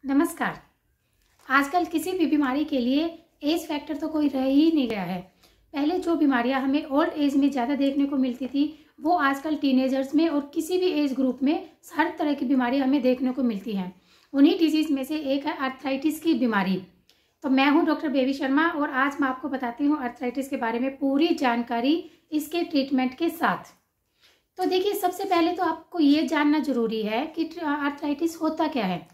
नमस्कार। आजकल किसी भी बीमारी के लिए एज फैक्टर तो कोई रह ही नहीं गया है। पहले जो बीमारियां हमें ओल्ड एज में ज़्यादा देखने को मिलती थी वो आजकल टीनेजर्स में और किसी भी एज ग्रुप में हर तरह की बीमारी हमें देखने को मिलती हैं। उन्हीं डिजीज़ में से एक है आर्थराइटिस की बीमारी। तो मैं हूं डॉक्टर बेबी शर्मा और आज मैं आपको बताती हूं आर्थराइटिस के बारे में पूरी जानकारी इसके ट्रीटमेंट के साथ। तो देखिए, सबसे पहले तो आपको ये जानना जरूरी है कि आर्थराइटिस होता क्या है।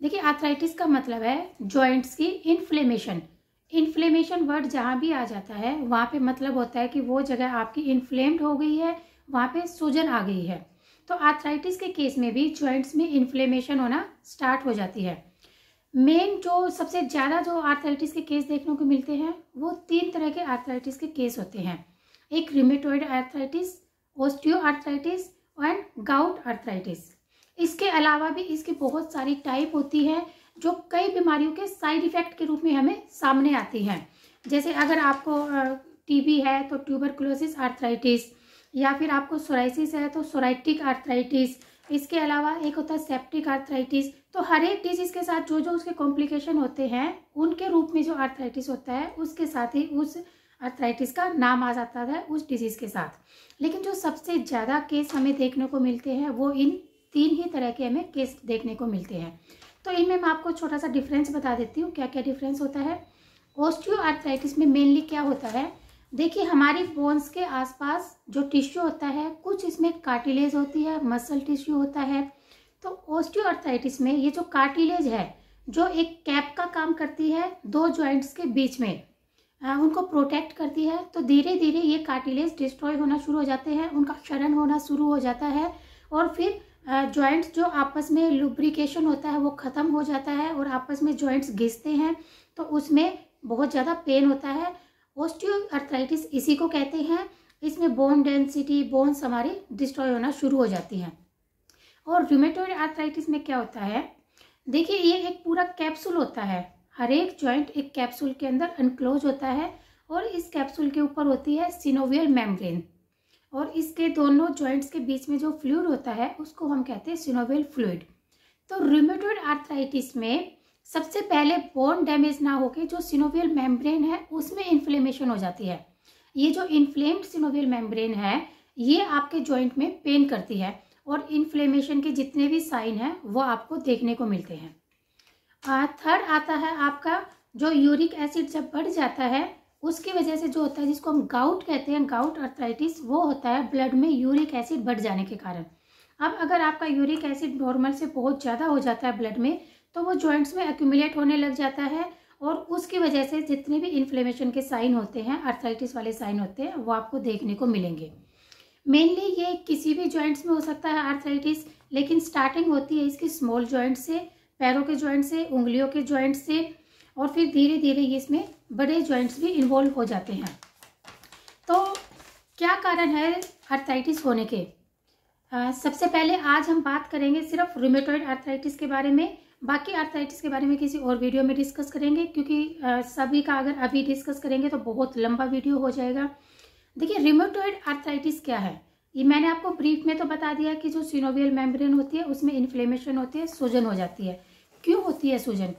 देखिए, आर्थराइटिस का मतलब है जॉइंट्स की इन्फ्लेमेशन। इन्फ्लेमेशन वर्ड जहाँ भी आ जाता है वहाँ पे मतलब होता है कि वो जगह आपकी इन्फ्लेम्ड हो गई है, वहाँ पे सूजन आ गई है। तो आर्थराइटिस के केस में भी जॉइंट्स में इन्फ्लेमेशन होना स्टार्ट हो जाती है। मेन जो सबसे ज़्यादा जो आर्थराइटिस के केस देखने को मिलते हैं वो 3 तरह के आर्थराइटिस के केस होते हैं। एक rheumatoid arthritis, osteo arthritis and gout arthritis. इसके अलावा भी इसकी बहुत सारी टाइप होती है जो कई बीमारियों के साइड इफेक्ट के रूप में हमें सामने आती हैं। जैसे अगर आपको टीबी है तो ट्यूबरकुलोसिस आर्थराइटिस, या फिर आपको सोराइसिस है तो सोराइटिक आर्थराइटिस। इसके अलावा एक होता है सेप्टिक आर्थराइटिस। तो हर एक डिजीज के साथ जो जो उसके कॉम्प्लिकेशन होते हैं उनके रूप में जो आर्थराइटिस होता है उसके साथ ही उस आर्थराइटिस का नाम आ जाता है उस डिजीज के साथ। लेकिन जो सबसे ज़्यादा केस हमें देखने को मिलते हैं वो इन 3 ही तरह के हमें केस देखने को मिलते हैं। तो इनमें मैं आपको छोटा सा डिफरेंस बता देती हूँ क्या क्या डिफरेंस होता है। ऑस्टियो आर्थराइटिस में मेनली क्या होता है, देखिए हमारी बोन्स के आसपास जो टिश्यू होता है कुछ इसमें कार्टिलेज होती है, मसल टिश्यू होता है। तो ऑस्टियो आर्थराइटिस में ये जो कार्टिलेज है जो एक कैप का काम करती है 2 जॉइंट्स के बीच में, उनको प्रोटेक्ट करती है। तो धीरे धीरे ये कार्टिलेज डिस्ट्रॉय होना शुरू हो जाते हैं, उनका क्षरण होना शुरू हो जाता है और फिर जॉइंट्स जो आपस में लुब्रिकेशन होता है वो ख़त्म हो जाता है और आपस में जॉइंट्स घिसते हैं तो उसमें बहुत ज़्यादा पेन होता है। ऑस्टियो आर्थराइटिस इसी को कहते हैं। इसमें बोन डेंसिटी, बोन्स हमारी डिस्ट्रॉय होना शुरू हो जाती हैं। और रूमेटॉइड आर्थराइटिस में क्या होता है, देखिए ये एक पूरा कैप्सूल होता है। हर एक जॉइंट एक कैप्सूल के अंदर अनक्लोज होता है और इस कैप्सूल के ऊपर होती है सिनोवियल मेम्ब्रेन और इसके दोनों जॉइंट्स के बीच में जो फ्लूइड होता है उसको हम कहते हैं सिनोवियल फ्लूइड। तो रूमेटॉइड आर्थराइटिस में सबसे पहले बोन डैमेज ना होकर जो सिनोवियल मेम्ब्रेन है उसमें इन्फ्लेमेशन हो जाती है। ये जो इन्फ्लेम्ड सिनोवियल मेम्ब्रेन है ये आपके जॉइंट में पेन करती है और इन्फ्लेमेशन के जितने भी साइन हैं वो आपको देखने को मिलते हैं। थर्ड आता है आपका जो यूरिक एसिड जब बढ़ जाता है उसकी वजह से जो होता है जिसको हम गाउट कहते हैं, गाउट आर्थराइटिस, वो होता है ब्लड में यूरिक एसिड बढ़ जाने के कारण। अब अगर आपका यूरिक एसिड नॉर्मल से बहुत ज़्यादा हो जाता है ब्लड में तो वो जॉइंट्स में एक्यूमुलेट होने लग जाता है और उसकी वजह से जितने भी इन्फ्लेमेशन के साइन होते हैं, आर्थराइटिस वाले साइन होते हैं, वो आपको देखने को मिलेंगे। मेनली ये किसी भी जॉइंट्स में हो सकता है आर्थराइटिस, लेकिन स्टार्टिंग होती है इसकी स्मॉल जॉइंट से, पैरों के जॉइंट से, उंगलियों के जॉइंट से और फिर धीरे धीरे ये इसमें बड़े जॉइंट्स भी इन्वॉल्व हो जाते हैं। तो क्या कारण है आर्थराइटिस होने के? सबसे पहले आज हम बात करेंगे सिर्फ रूमेटॉइड आर्थराइटिस के बारे में। बाकी आर्थराइटिस के बारे में किसी और वीडियो में डिस्कस करेंगे क्योंकि सभी का अगर अभी डिस्कस करेंगे तो बहुत लंबा वीडियो हो जाएगा। देखिए, रूमेटॉइड आर्थराइटिस क्या है ये मैंने आपको ब्रीफ में तो बता दिया कि जो सिनोवियल मेम्ब्रेन होती है उसमें इन्फ्लेमेशन होती है, सूजन हो जाती है। क्यों होती है सूजन?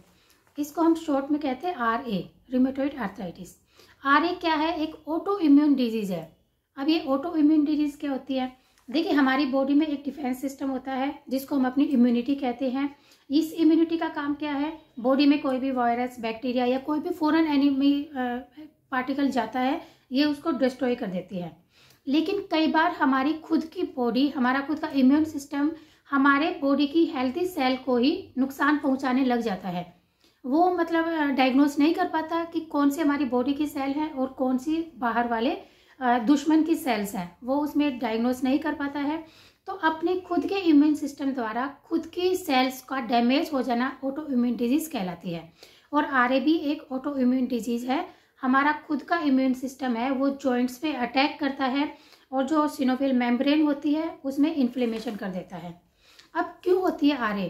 इसको हम शॉर्ट में कहते हैं RA, रूमेटॉइड आर्थराइटिस। RA क्या है? एक ऑटो इम्यून डिजीज है। अब ये ऑटो इम्यून डिजीज क्या होती है? देखिए, हमारी बॉडी में एक डिफेंस सिस्टम होता है जिसको हम अपनी इम्यूनिटी कहते हैं। इस इम्यूनिटी का काम क्या है? बॉडी में कोई भी वायरस, बैक्टीरिया या कोई भी फॉरेन एनिमी पार्टिकल जाता है ये उसको डिस्ट्रॉय कर देती है। लेकिन कई बार हमारी खुद की बॉडी, हमारा खुद का इम्यून सिस्टम हमारे बॉडी की हेल्थी सेल को ही नुकसान पहुंचाने लग जाता है। वो मतलब डायग्नोस नहीं कर पाता कि कौन सी हमारी बॉडी की सेल है और कौन सी बाहर वाले दुश्मन की सेल्स हैं, वो उसमें डायग्नोस नहीं कर पाता है। तो अपने खुद के इम्यून सिस्टम द्वारा खुद की सेल्स का डैमेज हो जाना ऑटो इम्यून डिजीज कहलाती है। और RA भी एक ऑटो इम्यून डिजीज है। हमारा खुद का इम्यून सिस्टम है वो जॉइंट्स पे अटैक करता है और जो सिनोवियल मेम्ब्रेन होती है उसमें इन्फ्लेमेशन कर देता है। अब क्यों होती है RA?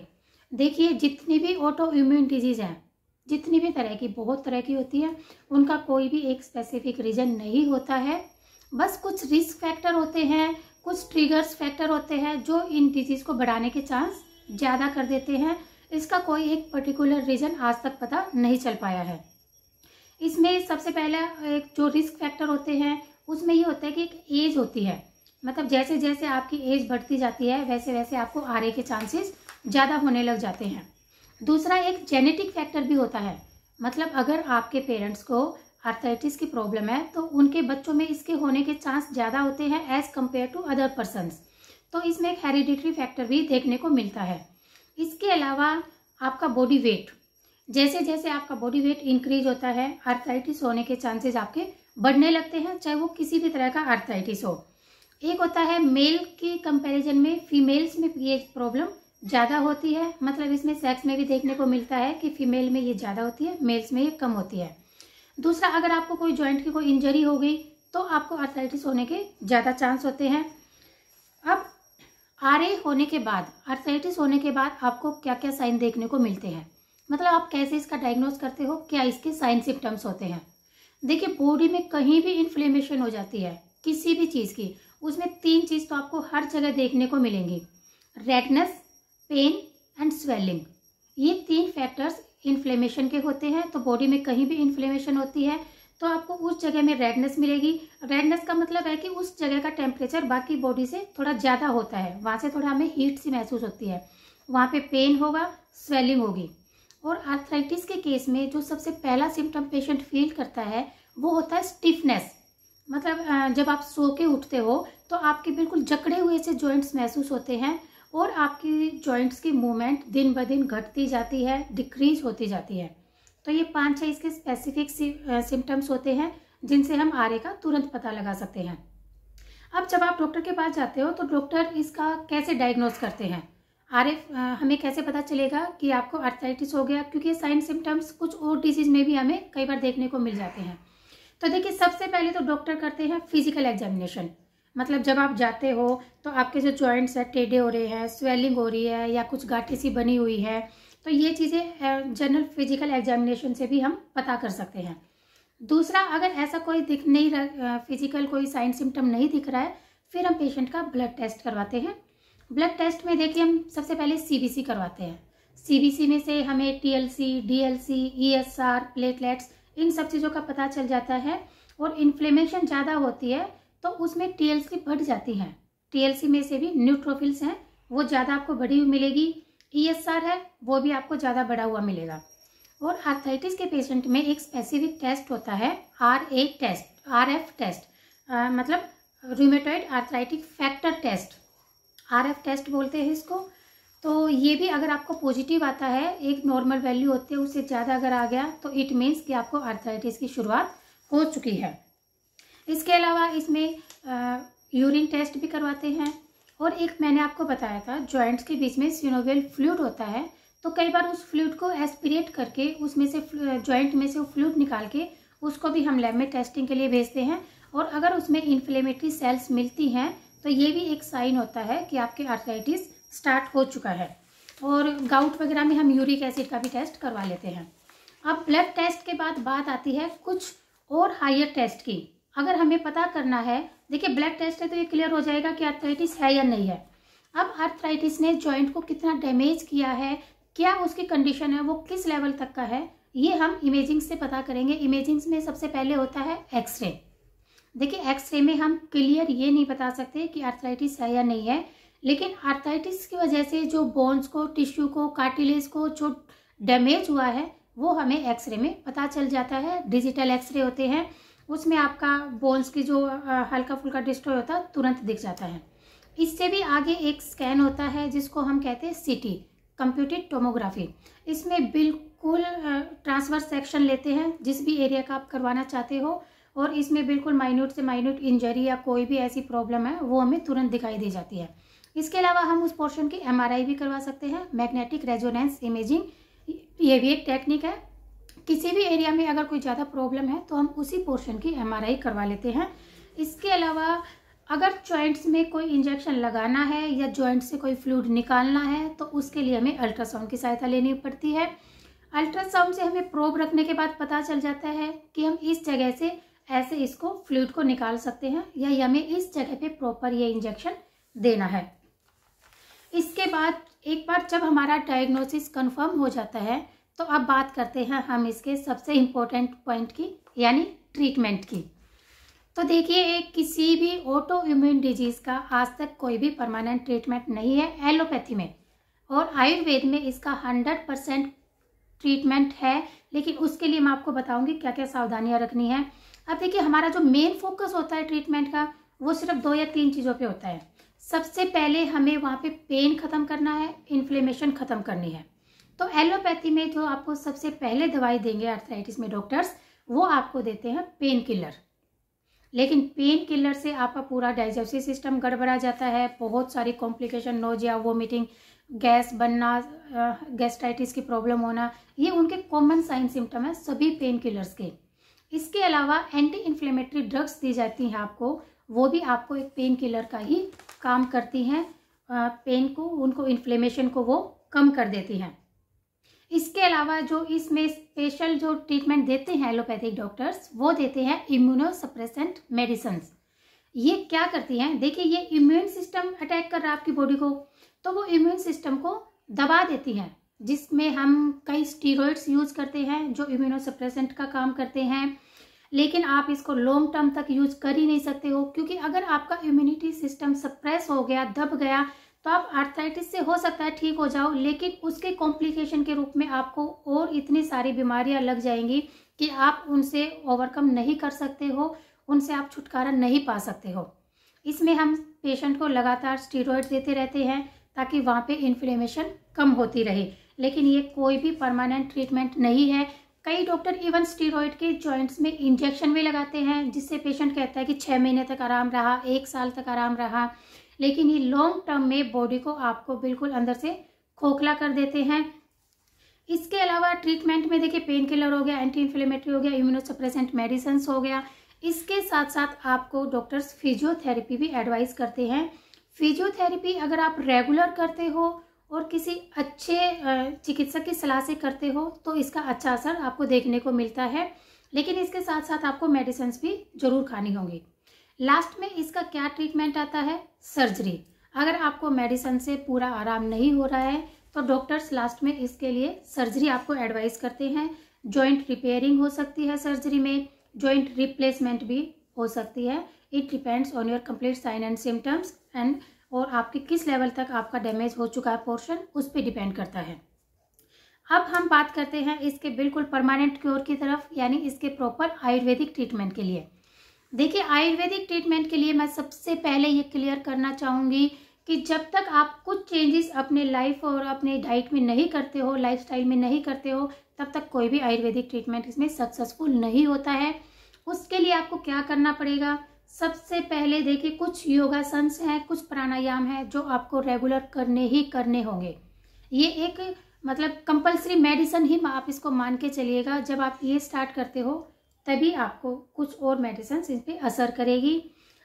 देखिए, जितनी भी ऑटो इम्यून डिजीज़ हैं, जितनी भी तरह की, बहुत तरह की होती है, उनका कोई भी एक स्पेसिफिक रीज़न नहीं होता है। बस कुछ रिस्क फैक्टर होते हैं, कुछ ट्रिगर्स फैक्टर होते हैं जो इन डिजीज़ को बढ़ाने के चांस ज़्यादा कर देते हैं। इसका कोई एक पर्टिकुलर रीज़न आज तक पता नहीं चल पाया है। इसमें सबसे पहला एक जो रिस्क फैक्टर होते हैं उसमें ये होता है कि एक एज होती है, मतलब जैसे जैसे आपकी एज बढ़ती जाती है वैसे वैसे आपको आरए के चांसेस ज़्यादा होने लग जाते हैं। दूसरा एक जेनेटिक फैक्टर भी होता है, मतलब अगर आपके पेरेंट्स को आर्थराइटिस की प्रॉब्लम है तो उनके बच्चों में इसके होने के चांस ज़्यादा होते हैं as compare to other persons. तो इसमें एक हेरिडिटरी फैक्टर भी देखने को मिलता है। इसके अलावा आपका बॉडी वेट, जैसे जैसे आपका बॉडी वेट इंक्रीज होता है आर्थराइटिस होने के चांसेस आपके बढ़ने लगते हैं, चाहे वो किसी भी तरह का आर्थराइटिस हो। एक होता है मेल की कंपैरिजन में फीमेल्स में ये प्रॉब्लम ज़्यादा होती है, मतलब इसमें सेक्स में भी देखने को मिलता है कि फीमेल में ये ज़्यादा होती है, मेल्स में ये कम होती है। दूसरा, अगर आपको कोई जॉइंट की कोई इंजरी हो गई तो आपको आर्थराइटिस होने के ज़्यादा चांस होते हैं। अब आरए होने के बाद, आर्थराइटिस होने के बाद आपको क्या क्या साइन देखने को मिलते हैं, मतलब आप कैसे इसका डायग्नोज करते हो, क्या इसके साइन सिम्टम्स होते हैं। देखिए, बॉडी में कहीं भी इन्फ्लेमेशन हो जाती है किसी भी चीज़ की, उसमें 3 चीज़ तो आपको हर जगह देखने को मिलेंगी, रेडनेस, पेन एंड स्वेलिंग। ये 3 फैक्टर्स इन्फ्लेमेशन के होते हैं। तो बॉडी में कहीं भी इन्फ्लेमेशन होती है तो आपको उस जगह में रेडनेस मिलेगी। रेडनेस का मतलब है कि उस जगह का टेम्परेचर बाकी बॉडी से थोड़ा ज़्यादा होता है, वहाँ से थोड़ा हमें हीट सी महसूस होती है। वहाँ पे पेन होगा, स्वेलिंग होगी। और आर्थराइटिस के केस में जो सबसे पहला सिम्टम पेशेंट फील करता है वो होता है स्टिफनेस, मतलब जब आप सो के उठते हो तो आपके बिल्कुल जकड़े हुए से जॉइंट्स महसूस होते हैं और आपकी जॉइंट्स की मूवमेंट दिन ब दिन घटती जाती है, डिक्रीज होती जाती है। तो ये 5-6 इसके स्पेसिफिक सिम्टम्स होते हैं जिनसे हम आरए का तुरंत पता लगा सकते हैं। अब जब आप डॉक्टर के पास जाते हो तो डॉक्टर इसका कैसे डायग्नोज करते हैं, आरए हमें कैसे पता चलेगा कि आपको आर्थराइटिस हो गया, क्योंकि साइन सिम्टम्स कुछ और डिजीज में भी हमें कई बार देखने को मिल जाते हैं। तो देखिए, सबसे पहले तो डॉक्टर करते हैं फिजिकल एग्जामिनेशन, मतलब जब आप जाते हो तो आपके जो जॉइंट्स है टेढ़े हो रहे हैं, स्वेलिंग हो रही है या कुछ गांठें सी बनी हुई है, तो ये चीज़ें जनरल फिजिकल एग्जामिनेशन से भी हम पता कर सकते हैं। दूसरा, अगर ऐसा कोई दिख नहीं रहा, फिजिकल कोई साइन सिम्टम नहीं दिख रहा है, फिर हम पेशेंट का ब्लड टेस्ट करवाते हैं। ब्लड टेस्ट में देखिए हम सबसे पहले सीबीसी करवाते हैं। सीबीसी में से हमें टीएलसी, डीएलसी, ईएसआर, प्लेटलेट्स, इन सब चीज़ों का पता चल जाता है। और इन्फ्लेमेशन ज़्यादा होती है तो उसमें टीएलसी बढ़ जाती हैं। टीएलसी में से भी न्यूट्रोफिल्स हैं, वो ज़्यादा आपको बढ़ी हुई मिलेगी। ईएसआर है, वो भी आपको ज़्यादा बढ़ा हुआ मिलेगा। और आर्थराइटिस के पेशेंट में एक स्पेसिफिक टेस्ट होता है, आरएफ टेस्ट, मतलब rheumatoid arthritic factor test, RF test बोलते हैं इसको। तो ये भी अगर आपको पॉजिटिव आता है, एक नॉर्मल वैल्यू होती है, उससे ज़्यादा अगर आ गया तो इट मीन्स कि आपको आर्थराइटिस की शुरुआत हो चुकी है। इसके अलावा इसमें यूरिन टेस्ट भी करवाते हैं। और एक मैंने आपको बताया था, जॉइंट्स के बीच में सिनोवियल फ्लूइड होता है, तो कई बार उस फ्लूइड को एस्पिरेट करके उसमें से जॉइंट में से वो फ्लूइड निकाल के उसको भी हम लैब में टेस्टिंग के लिए भेजते हैं। और अगर उसमें इन्फ्लेमेटरी सेल्स मिलती हैं तो ये भी एक साइन होता है कि आपके आर्थराइटिस स्टार्ट हो चुका है। और गाउट वगैरह में हम यूरिक एसिड का भी टेस्ट करवा लेते हैं। अब ब्लड टेस्ट के बाद बात आती है कुछ और हायर टेस्ट की। अगर हमें पता करना है, देखिए ब्लड टेस्ट है तो ये क्लियर हो जाएगा कि आर्थराइटिस है या नहीं है। अब आर्थराइटिस ने जॉइंट को कितना डैमेज किया है, क्या उसकी कंडीशन है, वो किस लेवल तक का है, ये हम इमेजिंग से पता करेंगे। इमेजिंग में सबसे पहले होता है एक्सरे। देखिए, एक्सरे में हम क्लियर ये नहीं बता सकते कि आर्थराइटिस है या नहीं है, लेकिन आर्थराइटिस की वजह से जो बोन्स को, टिश्यू को, कार्टिलेज को जो डैमेज हुआ है वो हमें एक्सरे में पता चल जाता है। डिजिटल एक्सरे होते हैं, उसमें आपका बोन्स की जो हल्का फुल्का डिस्ट्रॉय होता है तुरंत दिख जाता है। इससे भी आगे एक स्कैन होता है जिसको हम कहते हैं सीटी, कंप्यूटेड टोमोग्राफी। इसमें बिल्कुल ट्रांसवर्स सेक्शन लेते हैं जिस भी एरिया का आप करवाना चाहते हो, और इसमें बिल्कुल माइन्यूट से माइन्यूट इंजरी या कोई भी ऐसी प्रॉब्लम है वो हमें तुरंत दिखाई दे जाती है। इसके अलावा हम उस पोर्शन की एमआरआई भी करवा सकते हैं, मैग्नेटिक रेजोनेंस इमेजिंग, ये भी एक टेक्निक है। किसी भी एरिया में अगर कोई ज़्यादा प्रॉब्लम है तो हम उसी पोर्शन की एमआरआई करवा लेते हैं। इसके अलावा अगर जॉइंट्स में कोई इंजेक्शन लगाना है या जॉइंट से कोई फ्लूइड निकालना है तो उसके लिए हमें अल्ट्रासाउंड की सहायता लेनी पड़ती है। अल्ट्रासाउंड से हमें प्रोब रखने के बाद पता चल जाता है कि हम इस जगह से ऐसे इसको फ्लूइड को निकाल सकते हैं या हमें इस जगह पे प्रॉपर ये इंजेक्शन देना है। इसके बाद एक बार जब हमारा डायग्नोसिस कंफर्म हो जाता है तो अब बात करते हैं हम इसके सबसे इम्पोर्टेंट पॉइंट की, यानी ट्रीटमेंट की। तो देखिए, किसी भी ऑटो इम्यून डिजीज़ का आज तक कोई भी परमानेंट ट्रीटमेंट नहीं है एलोपैथी में, और आयुर्वेद में इसका 100% ट्रीटमेंट है। लेकिन उसके लिए मैं आपको बताऊंगी क्या क्या सावधानियां रखनी है। अब देखिए, हमारा जो मेन फोकस होता है ट्रीटमेंट का, वो सिर्फ 2 या 3 चीज़ों पे होता है। सबसे पहले हमें वहाँ पे पेन ख़त्म करना है, इन्फ्लेमेशन ख़त्म करनी है। तो एलोपैथी में जो आपको सबसे पहले दवाई देंगे आर्थराइटिस में डॉक्टर्स, वो आपको देते हैं पेन किलर। लेकिन पेन किलर से आपका पूरा डाइजेस्टिव सिस्टम गड़बड़ा जाता है, बहुत सारी कॉम्प्लिकेशन, नोजिया, वोमिटिंग, गैस बनना, गैस्ट्राइटिस की प्रॉब्लम होना, ये उनके कॉमन साइन सिम्टम है सभी पेन किलर्स के। इसके अलावा एंटी इन्फ्लेमेटरी ड्रग्स दी जाती हैं आपको, वो भी आपको एक पेन किलर का ही काम करती हैं। पेन को, उनको इन्फ्लेमेशन को वो कम कर देती हैं। इसके अलावा जो इसमें स्पेशल जो ट्रीटमेंट देते हैं एलोपैथिक डॉक्टर्स, वो देते हैं इम्यूनोसप्रेसेंट मेडिसिन्स। ये क्या करती हैं, देखिए, ये इम्यून सिस्टम अटैक कर रहा है आपकी बॉडी को, तो वो इम्यून सिस्टम को दबा देती हैं, जिसमें हम कई स्टीरॉइड्स यूज करते हैं जो इम्यूनोसप्रेसेंट का काम करते हैं। लेकिन आप इसको लॉन्ग टर्म तक यूज कर ही नहीं सकते हो, क्योंकि अगर आपका इम्यूनिटी सिस्टम सप्रेस हो गया, दब गया, तो आप आर्थराइटिस से हो सकता है ठीक हो जाओ, लेकिन उसके कॉम्प्लिकेशन के रूप में आपको और इतनी सारी बीमारियां लग जाएंगी कि आप उनसे ओवरकम नहीं कर सकते हो, उनसे आप छुटकारा नहीं पा सकते हो। इसमें हम पेशेंट को लगातार स्टीरॉइड देते रहते हैं ताकि वहाँ पे इन्फ्लेमेशन कम होती रहे, लेकिन ये कोई भी परमानेंट ट्रीटमेंट नहीं है। कई डॉक्टर इवन स्टीरॉइड के जॉइंट्स में इंजेक्शन भी लगाते हैं, जिससे पेशेंट कहता है कि 6 महीने तक आराम रहा, 1 साल तक आराम रहा, लेकिन ये लॉन्ग टर्म में बॉडी को आपको बिल्कुल अंदर से खोखला कर देते हैं। इसके अलावा ट्रीटमेंट में देखिए, पेन किलर हो गया, एंटी इन्फ्लेमेटरी हो गया, इम्यूनोसप्रेसेंट मेडिसिन हो गया। इसके साथ साथ आपको डॉक्टर्स फिजियोथेरेपी भी एडवाइस करते हैं। फिजियोथेरेपी अगर आप रेगुलर करते हो और किसी अच्छे चिकित्सक की सलाह से करते हो तो इसका अच्छा असर आपको देखने को मिलता है, लेकिन इसके साथ साथ आपको मेडिसिन भी जरूर खानी होंगी। लास्ट में इसका क्या ट्रीटमेंट आता है, सर्जरी। अगर आपको मेडिसिन से पूरा आराम नहीं हो रहा है तो डॉक्टर्स लास्ट में इसके लिए सर्जरी आपको एडवाइस करते हैं। जॉइंट रिपेयरिंग हो सकती है सर्जरी में, जॉइंट रिप्लेसमेंट भी हो सकती है। It depends on your complete sign and symptoms and, और आपके किस लेवल तक आपका डैमेज हो चुका है पोर्शन, उस पर डिपेंड करता है। अब हम बात करते हैं इसके बिल्कुल परमानेंट क्योर की तरफ, यानी इसके प्रॉपर आयुर्वेदिक ट्रीटमेंट के लिए। देखिए, आयुर्वेदिक ट्रीटमेंट के लिए मैं सबसे पहले ये क्लियर करना चाहूँगी कि जब तक आप कुछ चेंजेस अपने लाइफ और अपने डाइट में नहीं करते हो, लाइफस्टाइल में नहीं करते हो, तब तक कोई भी आयुर्वेदिक ट्रीटमेंट इसमें सक्सेसफुल नहीं होता है। उसके लिए आपको क्या करना पड़ेगा, सबसे पहले देखिए, कुछ योगासन्स हैं, कुछ प्राणायाम हैं जो आपको रेगुलर करने ही करने होंगे। ये एक मतलब कंपल्सरी मेडिसिन ही आप इसको मान के चलिएगा। जब आप ये स्टार्ट करते हो तभी आपको कुछ और मेडिसिन इस पर असर करेगी।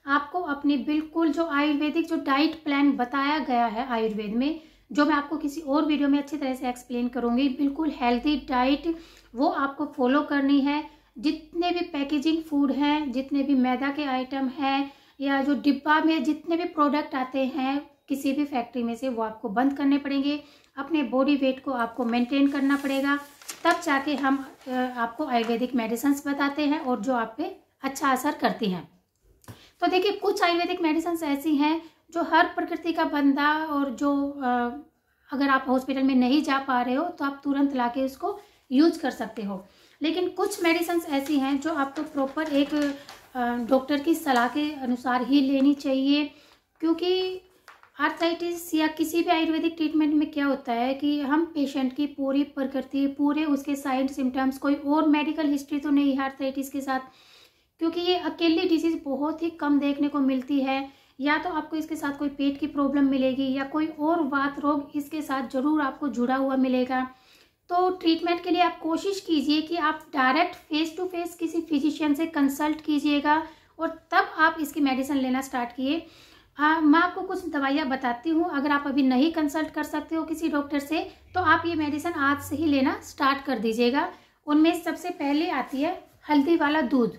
आपको अपनी बिल्कुल जो आयुर्वेदिक जो डाइट प्लान बताया गया है आयुर्वेद में, जो मैं आपको किसी और वीडियो में अच्छी तरह से एक्सप्लेन करूँगी, बिल्कुल हेल्दी डाइट वो आपको फॉलो करनी है। जितने भी पैकेजिंग फूड हैं, जितने भी मैदा के आइटम हैं, या जो डिब्बा में जितने भी प्रोडक्ट आते हैं किसी भी फैक्ट्री में से, वो आपको बंद करने पड़ेंगे। अपने बॉडी वेट को आपको मेंटेन करना पड़ेगा, तब जाके हम आपको आयुर्वेदिक मेडिसिन बताते हैं और जो आप पे अच्छा असर करती हैं। तो देखिए, कुछ आयुर्वेदिक मेडिसिन ऐसी हैं जो हर प्रकृति का बंदा, और जो अगर आप हॉस्पिटल में नहीं जा पा रहे हो तो आप तुरंत लाके उसको यूज कर सकते हो। लेकिन कुछ मेडिसिन ऐसी हैं जो आपको प्रॉपर एक डॉक्टर की सलाह के अनुसार ही लेनी चाहिए, क्योंकि आर्थराइटिस या किसी भी आयुर्वेदिक ट्रीटमेंट में क्या होता है कि हम पेशेंट की पूरी प्रकृति, पूरे उसके साइन सिम्टम्स, कोई और मेडिकल हिस्ट्री तो नहीं है आर्थराइटिस के साथ, क्योंकि ये अकेली डिजीज़ बहुत ही कम देखने को मिलती है। या तो आपको इसके साथ कोई पेट की प्रॉब्लम मिलेगी या कोई और वात रोग इसके साथ जरूर आपको जुड़ा हुआ मिलेगा। तो ट्रीटमेंट के लिए आप कोशिश कीजिए कि आप डायरेक्ट फेस टू फेस किसी फिजिशियन से कंसल्ट कीजिएगा और तब आप इसकी मेडिसिन लेना स्टार्ट किए। मैं आपको कुछ दवाइयाँ बताती हूँ, अगर आप अभी नहीं कंसल्ट कर सकते हो किसी डॉक्टर से तो आप ये मेडिसिन आज से ही लेना स्टार्ट कर दीजिएगा। उनमें सबसे पहले आती है हल्दी वाला दूध।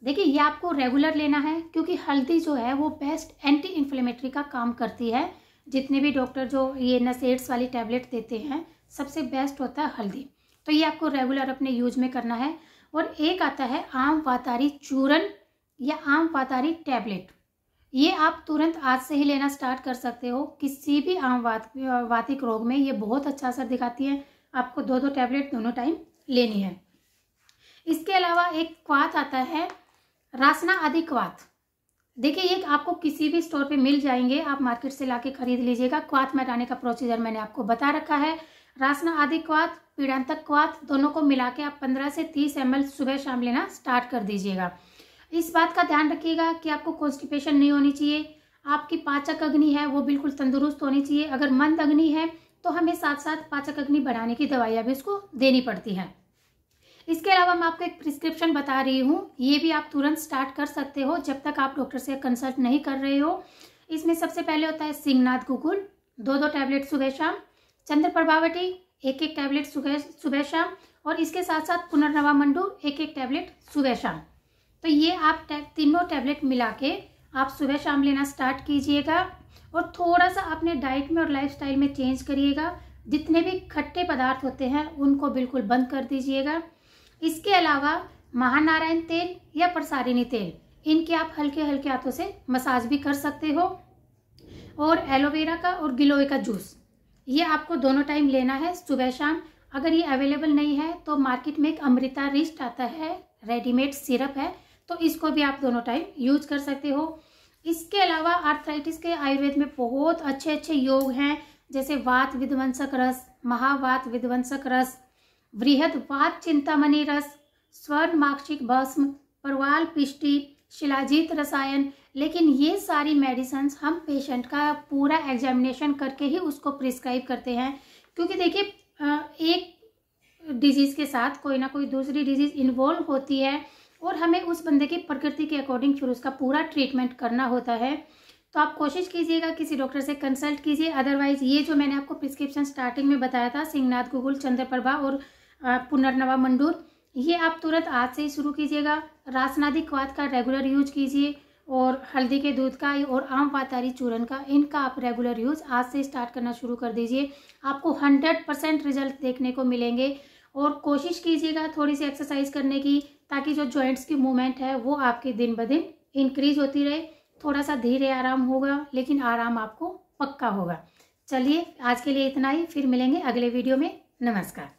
देखिए, ये आपको रेगुलर लेना है, क्योंकि हल्दी जो है वो बेस्ट एंटी इन्फ्लेमेटरी का काम करती है। जितने भी डॉक्टर जो ये नसेड्स वाली टैबलेट देते हैं, सबसे बेस्ट होता है हल्दी। तो ये आपको रेगुलर अपने यूज में करना है। और एक आता है आम वातारी चूर्ण या आम वातारी टैबलेट। ये आप तुरंत आज से ही लेना स्टार्ट कर सकते हो। किसी भी आम वातिक रोग में ये बहुत अच्छा असर दिखाती है। आपको 2-2 टैबलेट दोनों टाइम लेनी है। इसके अलावा एक क्वाथ आता है रासना आदि क्वाथ। देखिए ये आपको किसी भी स्टोर पे मिल जाएंगे, आप मार्केट से लाके खरीद लीजिएगा। क्वाथ मिटाने का प्रोसीजर मैंने आपको बता रखा है। रासना आदि क्वाथ, पीड़ांतक क्वाथ, दोनों को मिला के आप 15 से 30 ml सुबह शाम लेना स्टार्ट कर दीजिएगा। इस बात का ध्यान रखिएगा कि आपको कॉन्स्टिपेशन नहीं होनी चाहिए। आपकी पाचक अग्नि है वो बिल्कुल तंदुरुस्त होनी चाहिए। अगर मंद अग्नि है तो हमें साथ साथ पाचक अग्नि बढ़ाने की दवाइयाँ भी उसको देनी पड़ती हैं। इसके अलावा मैं आपको एक प्रिस्क्रिप्शन बता रही हूँ, ये भी आप तुरंत स्टार्ट कर सकते हो जब तक आप डॉक्टर से कंसल्ट नहीं कर रहे हो। इसमें सबसे पहले होता है सिंहनाथ गुगुल, 2-2 टैबलेट सुबह शाम, चंद्र प्रभावती 1-1 टैबलेट सुबह शाम, और इसके साथ साथ पुनर्नवा मंडूर 1-1 टैबलेट सुबह शाम। तो ये आप तीनों टैबलेट मिला के आप सुबह शाम लेना स्टार्ट कीजिएगा। और थोड़ा सा अपने डाइट में और लाइफस्टाइल में चेंज करिएगा। जितने भी खट्टे पदार्थ होते हैं उनको बिल्कुल बंद कर दीजिएगा। इसके अलावा महानारायण तेल या प्रसारिणी तेल, इनके आप हल्के हल्के हाथों से मसाज भी कर सकते हो। और एलोवेरा का और गिलोय का जूस, ये आपको दोनों टाइम लेना है सुबह शाम। अगर ये अवेलेबल नहीं है तो मार्केट में एक अमृता रिस्ट आता है, रेडीमेड सिरप है, तो इसको भी आप दोनों टाइम यूज कर सकते हो। इसके अलावा आर्थराइटिस के आयुर्वेद में बहुत अच्छे अच्छे योग हैं, जैसे वात विध्वंसक रस, महावात विध्वंसक रस, वृहद वात चिंतामणि रस, स्वर्ण माक्षिक भस्म, परवाल पिष्टि, शिलाजीत रसायन। लेकिन ये सारी मेडिसिन हम पेशेंट का पूरा एग्जामिनेशन करके ही उसको प्रिस्क्राइब करते हैं, क्योंकि देखिए एक डिजीज के साथ कोई ना कोई दूसरी डिजीज इन्वॉल्व होती है और हमें उस बंदे की प्रकृति के अकॉर्डिंग फिर उसका पूरा ट्रीटमेंट करना होता है। तो आप कोशिश कीजिएगा किसी डॉक्टर से कंसल्ट कीजिए। अदरवाइज ये जो मैंने आपको प्रिस्क्रिप्शन स्टार्टिंग में बताया था, सिंहनाथ गुगुल, चंद्रप्रभा और पुनर्नवा मंडूर, ये आप तुरंत आज से ही शुरू कीजिएगा। रासनादि क्वाथ का रेगुलर यूज कीजिए और हल्दी के दूध का और आम वातारी चूर्ण का, इनका आप रेगुलर यूज आज से स्टार्ट करना शुरू कर दीजिए। आपको 100% रिजल्ट देखने को मिलेंगे। और कोशिश कीजिएगा थोड़ी सी एक्सरसाइज करने की, ताकि जो जॉइंट्स की मूवमेंट है वो आपकी दिन ब दिन इंक्रीज होती रहे। थोड़ा सा धीरे आराम होगा, लेकिन आराम आपको पक्का होगा। चलिए आज के लिए इतना ही, फिर मिलेंगे अगले वीडियो में। नमस्कार।